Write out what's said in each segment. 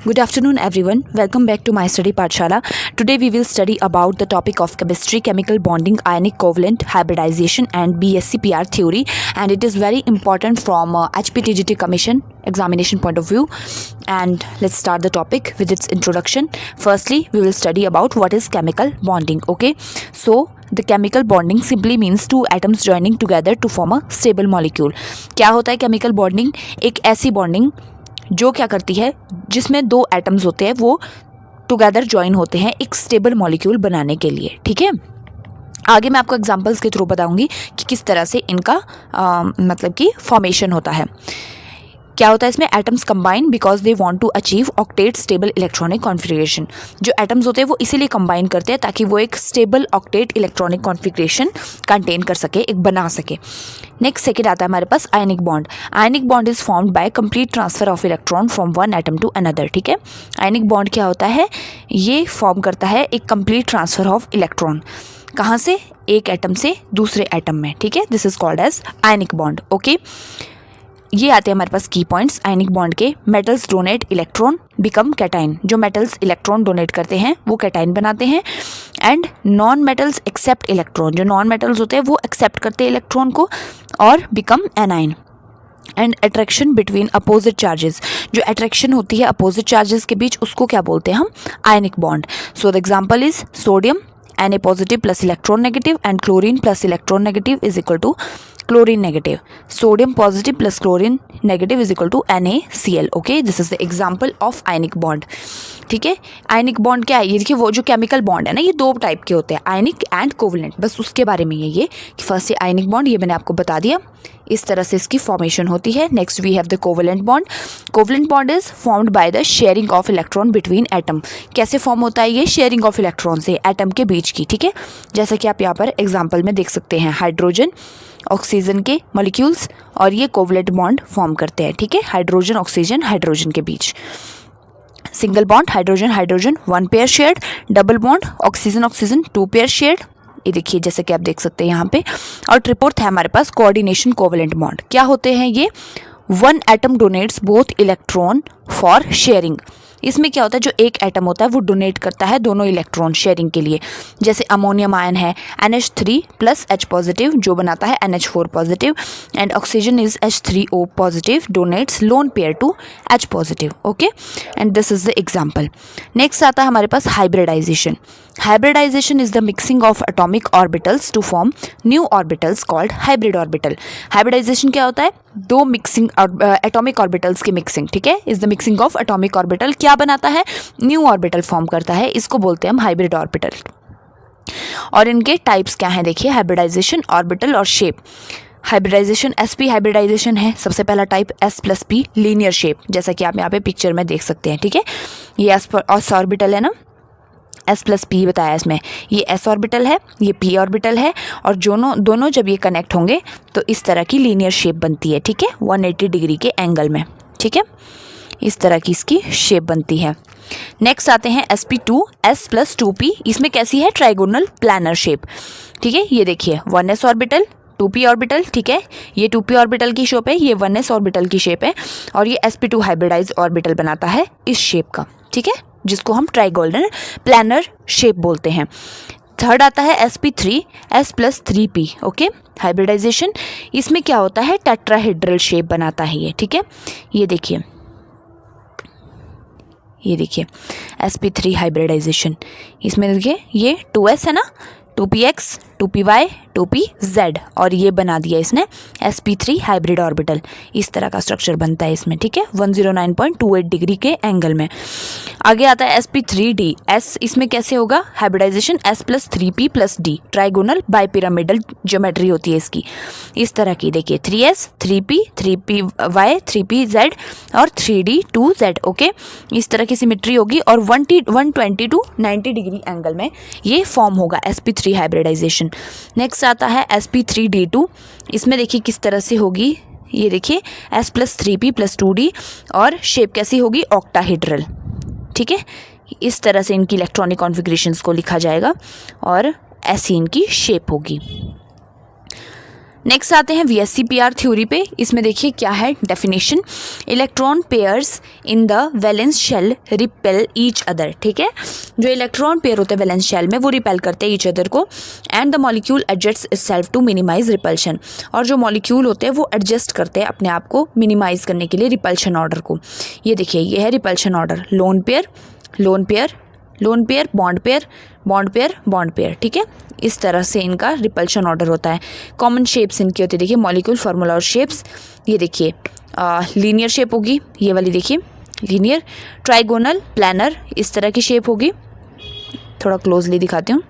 Good afternoon everyone. Welcome back to my study Pathshala. Today we will study about the topic of chemistry, chemical bonding, ionic covalent, hybridization and BSc PR theory, and it is very important from HPTGT Commission examination point of view. And let's start the topic with its introduction. Firstly, we will study about what is chemical bonding. Okay, so the chemical bonding simply means two atoms joining together to form a stable molecule. क्या होता है chemical bonding? एक ऐसी bonding जो क्या करती है, जिसमें दो एटम्स होते हैं वो टुगेदर ज्वाइन होते हैं एक स्टेबल मॉलिक्यूल बनाने के लिए. ठीक है, आगे मैं आपको एग्जांपल्स के थ्रू बताऊंगी कि किस तरह से इनका मतलब कि फॉर्मेशन होता है. क्या होता है इसमें? Atoms combine because they want to achieve octet stable electronic configuration. जो एटम्स होते हैं वो इसीलिए कंबाइन करते हैं ताकि वो एक stable octet electronic configuration contain कर सके, एक बना सके. नेक्स्ट सेकेंड आता है हमारे पास ionic bond. Ionic bond is formed by complete transfer of electron from one atom to another. ठीक है, आयनिक बॉन्ड क्या होता है? ये फॉर्म करता है एक कंप्लीट ट्रांसफर ऑफ इलेक्ट्रॉन. कहाँ से? एक एटम से दूसरे एटम में. ठीक है, this is called as ionic bond. Okay, ये आते हैं हमारे पास की पॉइंट्स आयनिक बॉन्ड के. Metals donate electron become cation. जो मेटल्स इलेक्ट्रॉन डोनेट करते हैं वो कैटाइन बनाते हैं. And non metals accept electron. जो नॉन मेटल्स होते हैं वो एक्सेप्ट करते हैं इलेक्ट्रॉन को और become anion. And attraction between opposite charges. जो अट्रैक्शन होती है अपोजिट चार्जेस के बीच उसको क्या बोलते हैं हम? Ionic bond. So the example is sodium Na positive plus electron negative and chlorine plus electron negative is equal to chlorine negative. Sodium positive plus chlorine negative is equal to NaCl. Okay, this is the example of ionic bond. ठीक है, ionic bond क्या है? ये देखिए, वो जो chemical bond है ना, ये दो टाइप के होते हैं, आयनिक एंड कोवलेंट. बस उसके बारे में ये कि फर्स्ट है आयनिक बॉन्ड, ये मैंने आपको बता दिया. इस तरह से इसकी फॉर्मेशन होती है. Next we have the covalent bond. Covalent bond is formed by the sharing of electron between atom. कैसे फॉर्म होता है ये? शेयरिंग ऑफ इलेक्ट्रॉन से, एटम के बीच की. ठीक है, जैसा कि आप यहाँ पर एग्जाम्पल में देख सकते हैं, हाइड्रोजन ऑक्सीजन के मॉलिक्यूल्स और ये कोवलेंट बॉन्ड फॉर्म करते हैं. ठीक है, हाइड्रोजन ऑक्सीजन हाइड्रोजन के बीच. Single bond hydrogen hydrogen one pair shared. Double bond oxygen oxygen two pair shared. ये देखिए जैसे कि आप देख सकते हैं यहाँ पे. और ट्रिपोर्थ है हमारे पास कोऑर्डिनेशन कोवलेंट बॉन्ड. क्या होते हैं ये? One atom donates both electron for sharing. इसमें क्या होता है? जो एक एटम होता है वो डोनेट करता है दोनों इलेक्ट्रॉन शेयरिंग के लिए. जैसे अमोनियम आयन है NH3 प्लस H पॉजिटिव जो बनाता है NH4 positive. And oxygen is H3O positive donates lone pair to H positive. Okay, and this is the example. Next आता है हमारे पास hybridization. Hybridization is the mixing of atomic orbitals to form new orbitals called hybrid orbital. Hybridization क्या होता है? दो mixing atomic orbitals की mixing. ठीक है, is the mixing of atomic orbital. क्या बनाता है? न्यू ऑर्बिटल फॉर्म करता है. इसको बोलते हैं हम हाइब्रिड ऑर्बिटल. और इनके टाइप्स क्या हैं? देखिए, हाइब्रिडाइजेशन, ऑर्बिटल और शेप. हाइब्रिडाइजेशन sp हाइब्रिडाइजेशन है सबसे पहला टाइप. s+p लीनियर शेप, जैसा कि आप यहाँ पे पिक्चर में देख सकते हैं. ठीक है, ये s ऑर्बिटल है ना, S+p बताया इसमें. ये s ऑर्बिटल है, ये p ऑर्बिटल है, और दोनों जब ये कनेक्ट होंगे तो इस तरह की लीनियर शेप बनती है. ठीक है, 180 डिग्री के एंगल में. ठीक है, इस तरह की इसकी शेप बनती है. नेक्स्ट आते हैं sp2 s+2p. इसमें कैसी है? Trigonal planner shape. ठीक है, ये देखिए 1s ऑर्बिटल 2p ऑर्बिटल. ठीक है, ये 2p ऑर्बिटल की शेप है, ये 1s ऑर्बिटल की शेप है, और ये sp2 हाइब्रिडाइज ऑर्बिटल बनाता है इस शेप का. ठीक है, जिसको हम ट्राइगोनल प्लानर शेप बोलते हैं. थर्ड आता है sp3 s+3p. Okay, hybridization. इसमें क्या होता है? टेट्राहेड्रल शेप बनाता है ये. ठीक है, ये देखिए sp3 हाइब्रिडाइजेशन. इसमें देखिए ये 2s है ना, 2px 2py 2pz, और ये बना दिया इसने sp3 हाइब्रिड ऑर्बिटल. इस तरह का स्ट्रक्चर बनता है इसमें. ठीक है, 109.28 डिग्री के एंगल में. आगे आता है sp3d. s इसमें कैसे होगा? हाइब्रिडाइजेशन s+3p + d. Trigonal bipyramidal geometry होती है इसकी. इस तरह की देखिए 3s 3p 3py 3pz और 3d 2z. ओके, इस तरह की सिमेट्री होगी और 120 to 90 डिग्री एंगल में ये फॉर्म होगा sp3 हाइब्रिडाइजेशन. नेक्स्ट आता है sp3d2. इसमें देखिए किस तरह से होगी. ये देखिए s+3p + 2d, और शेप कैसी होगी? ऑक्टाहेड्रल. ठीक है, इस तरह से इनकी इलेक्ट्रॉनिक कॉन्फ़िगरेशंस को लिखा जाएगा और ऐसी इनकी शेप होगी. नेक्स्ट आते हैं VSEPR थ्योरी पे। इसमें देखिए क्या है definition, electron pairs in the valence shell repel each other. ठीक है, जो इलेक्ट्रॉन पेयर होते हैं वैलेंस शेल में वो रिपेल करते हैं ईच अदर को, and the molecule adjust itself to minimize repulsion. और जो मॉलिक्यूल होते हैं वो एडजस्ट करते हैं अपने आप को मिनिमाइज करने के लिए रिपल्शन ऑर्डर को। ये देखिए ये है repulsion order, lone pair lone pair lone pair, bond pair bond pair bond pair. ठीक है, इस तरह से इनका रिपल्शन ऑर्डर होता है। कॉमन शेप्स इनकी होती है, देखिए मॉलिक्यूल फार्मूला और शेप्स। ये देखिए लीनियर शेप होगी, ये वाली देखिए लीनियर, ट्राइगोनल, प्लानर, इस तरह की शेप होगी। थोड़ा क्लोजली दिखाती हूँ,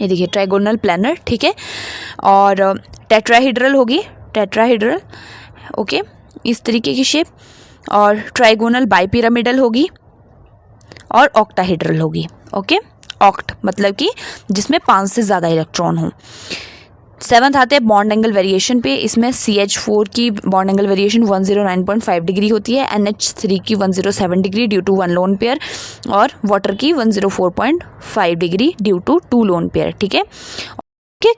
ये देखिए ट्राइगोनल, प्लानर। ठीक है, और टेट्राहेड्रल होगी, टेट्राहेड्रल, ओके, इस तरीके की शेप। और ट्राइगोनल बाइपिरामिडल होगी और ऑक्टाहेड्रल होगी। ओके, ऑक्ट मतलब कि जिसमें 5 से ज़्यादा इलेक्ट्रॉन हो। 7th आते हैं बॉन्ड एंगल वेरिएशन पे। इसमें CH4 की बॉन्ड एंगल वेरिएशन 109.5 डिग्री होती है, NH3 की 107 degree due to 1 lone pair, और वाटर की 104.5 degree due to 2 lone pair. ठीक है,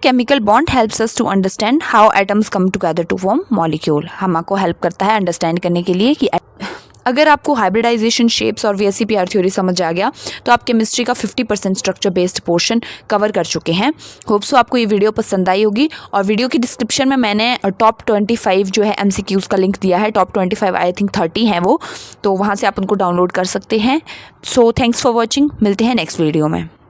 chemical bond helps us to understand how atoms come together to form molecule. हमको हेल्प करता है अंडरस्टैंड करने के लिए कि अगर आपको हाइब्रिडाइजेशन, शेप्स और VSEPR थ्योरी समझ आ गया तो आप केमिस्ट्री का 50% स्ट्रक्चर बेस्ड पोर्शन कवर कर चुके हैं। होप सो आपको ये वीडियो पसंद आई होगी। और वीडियो की डिस्क्रिप्शन में मैंने टॉप 25 जो है MCQs का लिंक दिया है। टॉप 25 आई थिंक 30 हैं वो, तो वहाँ से आप उनको डाउनलोड कर सकते हैं। सो थैंक्स फॉर वॉचिंग, मिलते हैं नेक्स्ट वीडियो में।